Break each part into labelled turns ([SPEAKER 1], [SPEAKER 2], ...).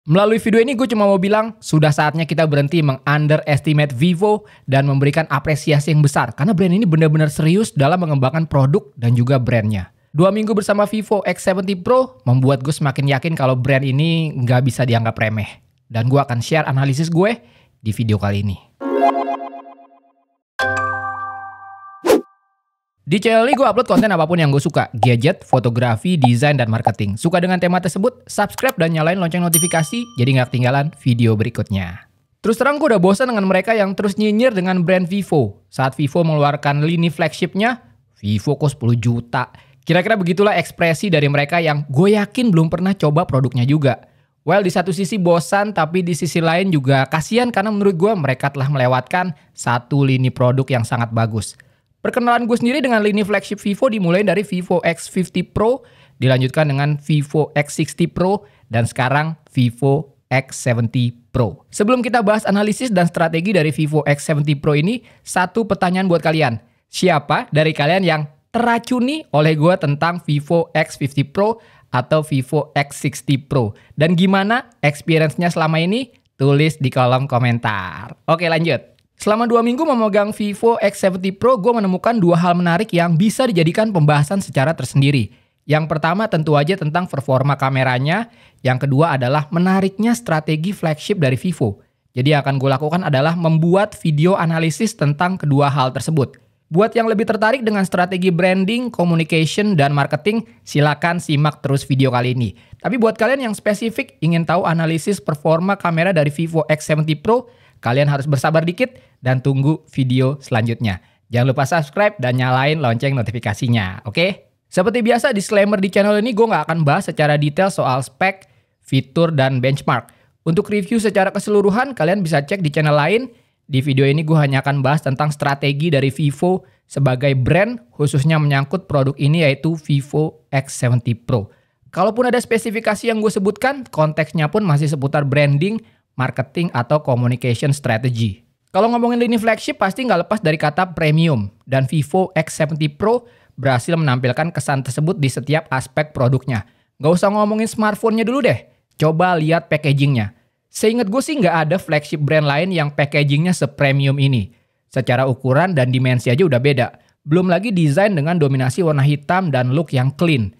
[SPEAKER 1] Melalui video ini gue cuma mau bilang, sudah saatnya kita berhenti meng-underestimate Vivo dan memberikan apresiasi yang besar. Karena brand ini benar-benar serius dalam mengembangkan produk dan juga brandnya. 2 minggu bersama Vivo X70 Pro membuat gue semakin yakin kalau brand ini nggak bisa dianggap remeh. Dan gue akan share analisis gue di video kali ini. Di channel ini gue upload konten apapun yang gue suka. Gadget, fotografi, desain, dan marketing. Suka dengan tema tersebut? Subscribe dan nyalain lonceng notifikasi jadi nggak ketinggalan video berikutnya. Terus terang gue udah bosan dengan mereka yang terus nyinyir dengan brand Vivo. Saat Vivo mengeluarkan lini flagshipnya, Vivo kok 10 juta. Kira-kira begitulah ekspresi dari mereka yang gue yakin belum pernah coba produknya juga. Well, di satu sisi bosan, tapi di sisi lain juga kasihan karena menurut gue mereka telah melewatkan satu lini produk yang sangat bagus. Perkenalan gue sendiri dengan lini flagship Vivo dimulai dari Vivo X50 Pro, dilanjutkan dengan Vivo X60 Pro, dan sekarang Vivo X70 Pro. Sebelum kita bahas analisis dan strategi dari Vivo X70 Pro ini, satu pertanyaan buat kalian. Siapa dari kalian yang teracuni oleh gue tentang Vivo X50 Pro atau Vivo X60 Pro? Dan gimana experience-nya selama ini? Tulis di kolom komentar. Oke, lanjut. Selama 2 minggu memegang Vivo X70 Pro, gue menemukan 2 hal menarik yang bisa dijadikan pembahasan secara tersendiri. Yang pertama tentu aja tentang performa kameranya. Yang kedua adalah menariknya strategi flagship dari Vivo. Jadi yang akan gue lakukan adalah membuat video analisis tentang kedua hal tersebut. Buat yang lebih tertarik dengan strategi branding, communication, dan marketing, silakan simak terus video kali ini. Tapi buat kalian yang spesifik ingin tahu analisis performa kamera dari Vivo X70 Pro, kalian harus bersabar dikit dan tunggu video selanjutnya. Jangan lupa subscribe dan nyalain lonceng notifikasinya, oke? Seperti biasa, disclaimer di channel ini gue nggak akan bahas secara detail soal spek, fitur, dan benchmark. Untuk review secara keseluruhan, kalian bisa cek di channel lain. Di video ini gue hanya akan bahas tentang strategi dari Vivo sebagai brand, khususnya menyangkut produk ini yaitu Vivo X70 Pro. Kalaupun ada spesifikasi yang gue sebutkan, konteksnya pun masih seputar branding, marketing, atau communication strategy. Kalau ngomongin lini flagship pasti nggak lepas dari kata premium. Dan Vivo X70 Pro berhasil menampilkan kesan tersebut di setiap aspek produknya. Nggak usah ngomongin smartphone-nya dulu deh. Coba lihat packagingnya. Seingat gue sih nggak ada flagship brand lain yang packagingnya sepremium ini. Secara ukuran dan dimensi aja udah beda. Belum lagi desain dengan dominasi warna hitam dan look yang clean.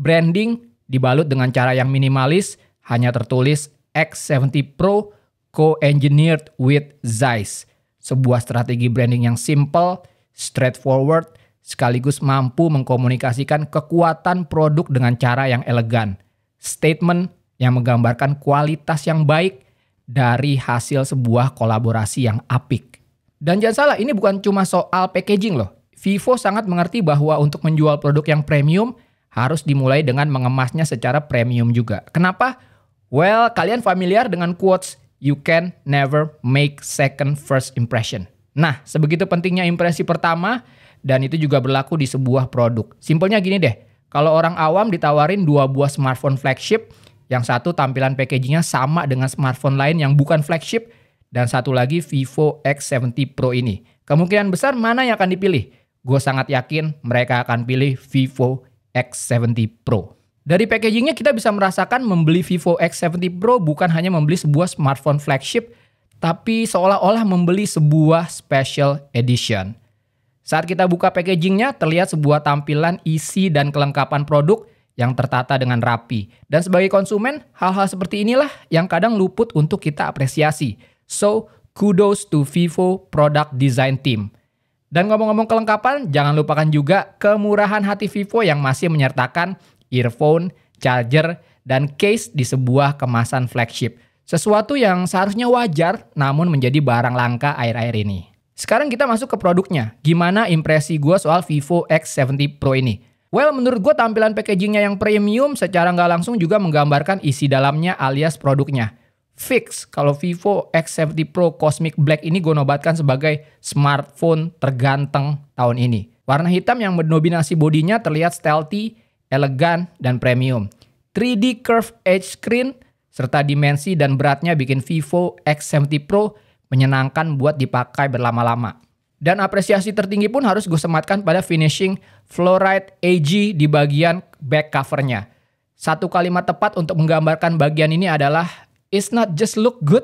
[SPEAKER 1] Branding dibalut dengan cara yang minimalis, hanya tertulis X70 Pro co-engineered with Zeiss. Sebuah strategi branding yang simple, straightforward, sekaligus mampu mengkomunikasikan kekuatan produk dengan cara yang elegan. Statement yang menggambarkan kualitas yang baik dari hasil sebuah kolaborasi yang apik. Dan jangan salah, ini bukan cuma soal packaging loh. Vivo sangat mengerti bahwa untuk menjual produk yang premium harus dimulai dengan mengemasnya secara premium juga. Kenapa? Well, kalian familiar dengan quotes, "You can never make second first impression." Nah, sebegitu pentingnya impresi pertama, dan itu juga berlaku di sebuah produk. Simpelnya gini deh, kalau orang awam ditawarin 2 buah smartphone flagship, yang satu tampilan packagingnya sama dengan smartphone lain yang bukan flagship, dan satu lagi Vivo X70 Pro ini. Kemungkinan besar mana yang akan dipilih? Gue sangat yakin mereka akan pilih Vivo X70 Pro. Dari packagingnya kita bisa merasakan membeli Vivo X70 Pro bukan hanya membeli sebuah smartphone flagship, tapi seolah-olah membeli sebuah special edition. Saat kita buka packagingnya, terlihat sebuah tampilan isi dan kelengkapan produk yang tertata dengan rapi. Dan sebagai konsumen, hal-hal seperti inilah yang kadang luput untuk kita apresiasi. So, kudos to Vivo Product Design Team. Dan ngomong-ngomong kelengkapan, jangan lupakan juga kemurahan hati Vivo yang masih menyertakan earphone, charger, dan case di sebuah kemasan flagship. Sesuatu yang seharusnya wajar, namun menjadi barang langka akhir-akhir ini. Sekarang kita masuk ke produknya. Gimana impresi gue soal Vivo X70 Pro ini? Well, menurut gue tampilan packagingnya yang premium secara nggak langsung juga menggambarkan isi dalamnya alias produknya. Fix, kalau Vivo X70 Pro Cosmic Black ini gue nobatkan sebagai smartphone terganteng tahun ini. Warna hitam yang mendominasi bodinya terlihat stealthy, elegan, dan premium. 3D curved edge screen serta dimensi dan beratnya bikin Vivo X70 Pro menyenangkan buat dipakai berlama-lama. Dan apresiasi tertinggi pun harus gue sematkan pada finishing fluorite AG di bagian back covernya. Satu kalimat tepat untuk menggambarkan bagian ini adalah it's not just look good,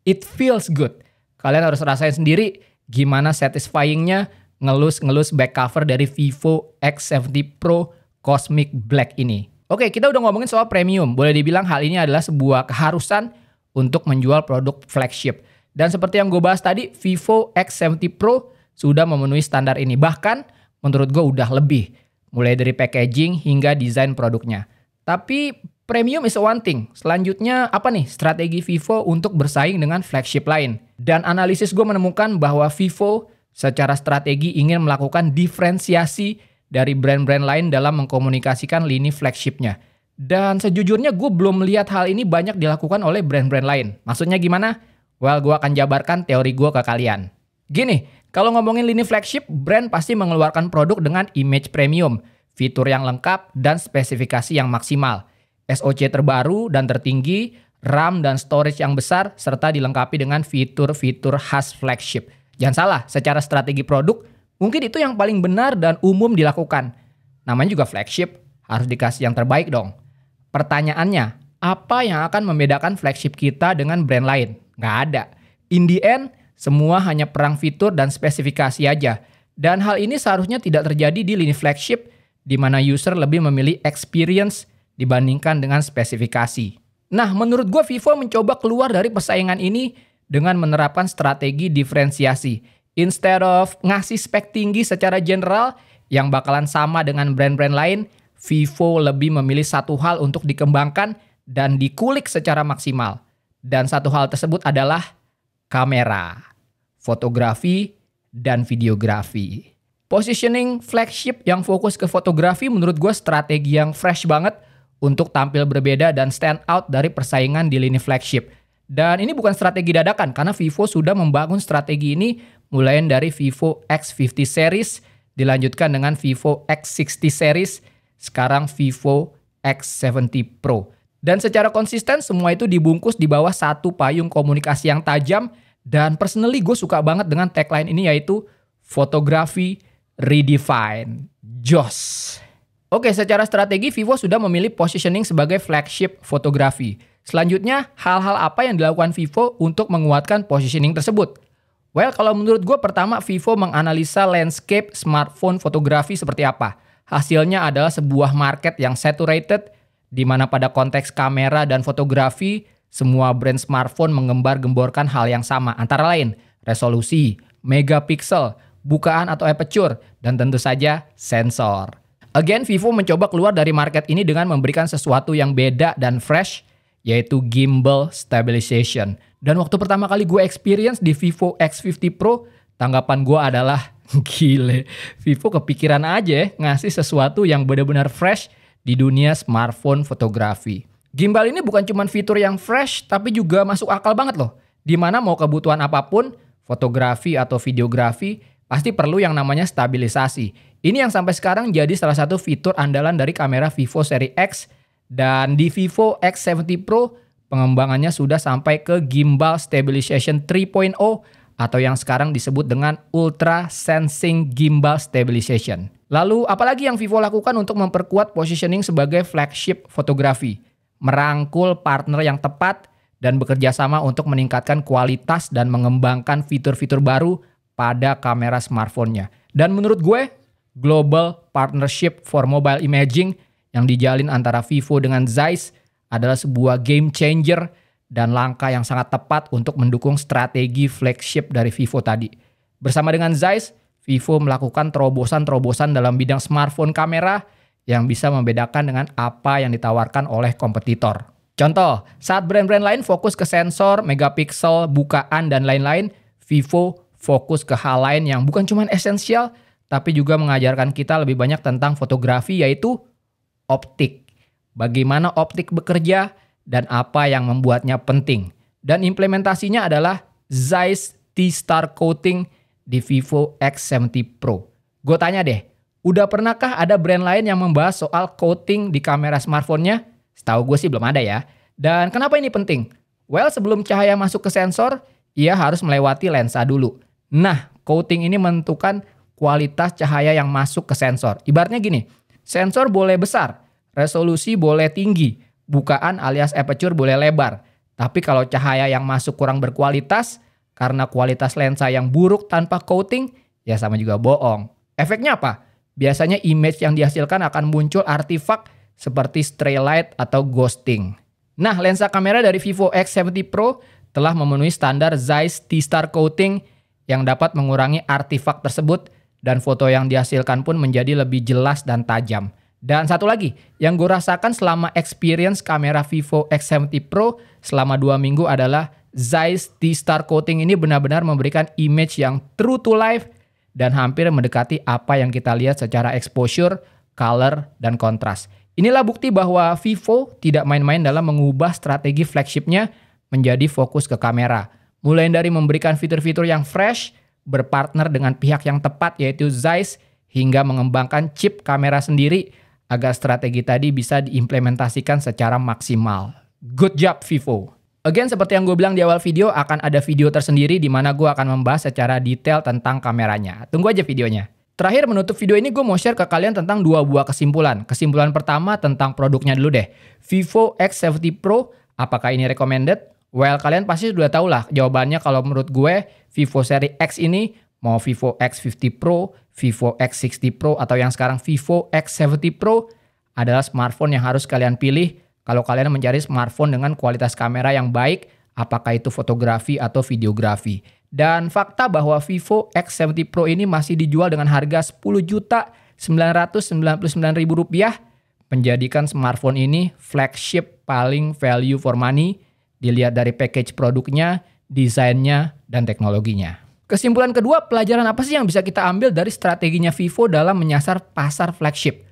[SPEAKER 1] it feels good. Kalian harus rasain sendiri gimana satisfyingnya ngelus-ngelus back cover dari Vivo X70 Pro Cosmic Black ini. Oke, kita udah ngomongin soal premium. Boleh dibilang hal ini adalah sebuah keharusan untuk menjual produk flagship. Dan seperti yang gue bahas tadi, Vivo X70 Pro sudah memenuhi standar ini. Bahkan menurut gue udah lebih. Mulai dari packaging hingga desain produknya. Tapi premium is one thing. Selanjutnya apa nih strategi Vivo untuk bersaing dengan flagship lain? Dan analisis gue menemukan bahwa Vivo secara strategi ingin melakukan diferensiasi dari brand-brand lain dalam mengkomunikasikan lini flagshipnya. Dan sejujurnya gue belum melihat hal ini banyak dilakukan oleh brand-brand lain. Maksudnya gimana? Well, gue akan jabarkan teori gue ke kalian. Gini, kalau ngomongin lini flagship, brand pasti mengeluarkan produk dengan image premium, fitur yang lengkap, dan spesifikasi yang maksimal. SoC terbaru dan tertinggi, RAM dan storage yang besar, serta dilengkapi dengan fitur-fitur khas flagship. Jangan salah, secara strategi produk, mungkin itu yang paling benar dan umum dilakukan. Namanya juga flagship, harus dikasih yang terbaik dong. Pertanyaannya, apa yang akan membedakan flagship kita dengan brand lain? Nggak ada. In the end, semua hanya perang fitur dan spesifikasi aja. Dan hal ini seharusnya tidak terjadi di lini flagship, di mana user lebih memilih experience dibandingkan dengan spesifikasi. Nah, menurut gue Vivo mencoba keluar dari persaingan ini dengan menerapkan strategi diferensiasi. Instead of ngasih spek tinggi secara general yang bakalan sama dengan brand-brand lain, Vivo lebih memilih satu hal untuk dikembangkan dan dikulik secara maksimal. Dan satu hal tersebut adalah kamera, fotografi, dan videografi. Positioning flagship yang fokus ke fotografi menurut gue strategi yang fresh banget untuk tampil berbeda dan stand out dari persaingan di lini flagship. Dan ini bukan strategi dadakan karena Vivo sudah membangun strategi ini mulai dari Vivo X50 series, dilanjutkan dengan Vivo X60 series, sekarang Vivo X70 Pro. Dan secara konsisten semua itu dibungkus di bawah satu payung komunikasi yang tajam, dan personally gue suka banget dengan tagline ini yaitu fotografi redefine. Joss. Oke, secara strategi Vivo sudah memilih positioning sebagai flagship fotografi. Selanjutnya, hal-hal apa yang dilakukan Vivo untuk menguatkan positioning tersebut? Well, kalau menurut gue pertama Vivo menganalisa landscape smartphone fotografi seperti apa. Hasilnya adalah sebuah market yang saturated, di mana pada konteks kamera dan fotografi, semua brand smartphone mengembar-gemborkan hal yang sama. Antara lain, resolusi, megapiksel, bukaan atau aperture, dan tentu saja sensor. Again, Vivo mencoba keluar dari market ini dengan memberikan sesuatu yang beda dan fresh, yaitu gimbal stabilization. Dan waktu pertama kali gue experience di Vivo X50 Pro, tanggapan gue adalah, gile, Vivo kepikiran aja ngasih sesuatu yang benar-benar fresh di dunia smartphone fotografi. Gimbal ini bukan cuma fitur yang fresh, tapi juga masuk akal banget loh. Dimana mau kebutuhan apapun, fotografi atau videografi, pasti perlu yang namanya stabilisasi. Ini yang sampai sekarang jadi salah satu fitur andalan dari kamera Vivo seri X. Dan di Vivo X70 Pro, pengembangannya sudah sampai ke Gimbal Stabilization 3.0 atau yang sekarang disebut dengan Ultra Sensing Gimbal Stabilization. Lalu, apalagi yang Vivo lakukan untuk memperkuat positioning sebagai flagship fotografi? Merangkul partner yang tepat dan bekerja sama untuk meningkatkan kualitas dan mengembangkan fitur-fitur baru pada kamera smartphone-nya. Dan menurut gue, Global Partnership for Mobile Imaging yang dijalin antara Vivo dengan Zeiss adalah sebuah game changer dan langkah yang sangat tepat untuk mendukung strategi flagship dari Vivo tadi. Bersama dengan Zeiss, Vivo melakukan terobosan-terobosan dalam bidang smartphone kamera yang bisa membedakan dengan apa yang ditawarkan oleh kompetitor. Contoh, saat brand-brand lain fokus ke sensor, megapiksel, bukaan, dan lain-lain, Vivo fokus ke hal lain yang bukan cuma esensial, tapi juga mengajarkan kita lebih banyak tentang fotografi, yaitu optik. Bagaimana optik bekerja dan apa yang membuatnya penting. Dan implementasinya adalah Zeiss T-Star Coating di Vivo X70 Pro. Gue tanya deh, udah pernahkah ada brand lain yang membahas soal coating di kamera smartphone-nya? Setahu gue sih belum ada ya. Dan kenapa ini penting? Well, sebelum cahaya masuk ke sensor, ia harus melewati lensa dulu. Nah, coating ini menentukan kualitas cahaya yang masuk ke sensor. Ibaratnya gini, sensor boleh besar, resolusi boleh tinggi, bukaan alias aperture boleh lebar, Tapi kalau cahaya yang masuk kurang berkualitas karena kualitas lensa yang buruk tanpa coating, ya sama juga bohong. Efeknya apa? Biasanya image yang dihasilkan akan muncul artifak seperti stray light atau ghosting. Nah, lensa kamera dari Vivo X70 Pro telah memenuhi standar Zeiss T-Star Coating yang dapat mengurangi artifak tersebut dan foto yang dihasilkan pun menjadi lebih jelas dan tajam. Dan satu lagi, yang gue rasakan selama experience kamera Vivo X70 Pro selama 2 minggu adalah Zeiss T-Star Coating ini benar-benar memberikan image yang true to life dan hampir mendekati apa yang kita lihat secara exposure, color, dan kontras. Inilah bukti bahwa Vivo tidak main-main dalam mengubah strategi flagshipnya menjadi fokus ke kamera. Mulai dari memberikan fitur-fitur yang fresh, berpartner dengan pihak yang tepat yaitu Zeiss, hingga mengembangkan chip kamera sendiri agar strategi tadi bisa diimplementasikan secara maksimal. Good job Vivo! Again, seperti yang gue bilang di awal video, akan ada video tersendiri di mana gue akan membahas secara detail tentang kameranya. Tunggu aja videonya. Terakhir menutup video ini gue mau share ke kalian tentang 2 buah kesimpulan. Kesimpulan pertama tentang produknya dulu deh. Vivo X70 Pro, apakah ini recommended? Well, kalian pasti sudah tahu lah jawabannya kalau menurut gue Vivo seri X ini, mau Vivo X50 Pro, Vivo X60 Pro, atau yang sekarang Vivo X70 Pro adalah smartphone yang harus kalian pilih kalau kalian mencari smartphone dengan kualitas kamera yang baik, apakah itu fotografi atau videografi. Dan fakta bahwa Vivo X70 Pro ini masih dijual dengan harga Rp10.999.000, menjadikan smartphone ini flagship paling value for money, dilihat dari package produknya, desainnya, dan teknologinya. Kesimpulan kedua, pelajaran apa sih yang bisa kita ambil dari strateginya Vivo dalam menyasar pasar flagship?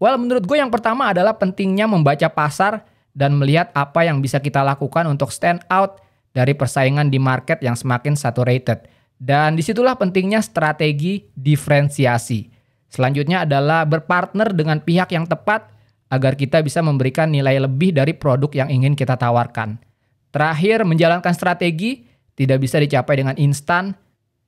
[SPEAKER 1] Well, menurut gue yang pertama adalah pentingnya membaca pasar dan melihat apa yang bisa kita lakukan untuk stand out dari persaingan di market yang semakin saturated. Dan disitulah pentingnya strategi diferensiasi. Selanjutnya adalah berpartner dengan pihak yang tepat agar kita bisa memberikan nilai lebih dari produk yang ingin kita tawarkan. Terakhir, menjalankan strategi tidak bisa dicapai dengan instan,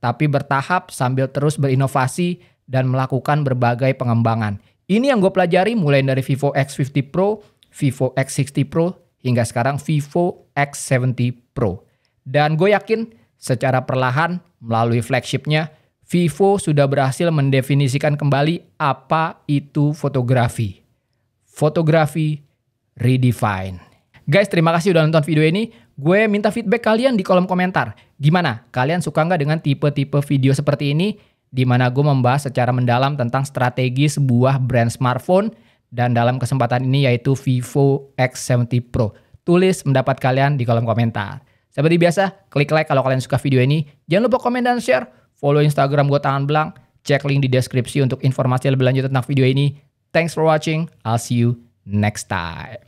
[SPEAKER 1] tapi bertahap sambil terus berinovasi dan melakukan berbagai pengembangan. Ini yang gue pelajari mulai dari Vivo X50 Pro, Vivo X60 Pro, hingga sekarang Vivo X70 Pro. Dan gue yakin secara perlahan melalui flagshipnya, Vivo sudah berhasil mendefinisikan kembali apa itu fotografi. Fotografi redefined. Guys, terima kasih udah nonton video ini. Gue minta feedback kalian di kolom komentar. Gimana? Kalian suka nggak dengan tipe-tipe video seperti ini? Di mana gue membahas secara mendalam tentang strategi sebuah brand smartphone. Dan dalam kesempatan ini yaitu Vivo X70 Pro. Tulis pendapat kalian di kolom komentar. Seperti biasa, klik like kalau kalian suka video ini. Jangan lupa komen dan share. Follow Instagram gue Tangan Belang. Cek link di deskripsi untuk informasi lebih lanjut tentang video ini. Thanks for watching. I'll see you next time.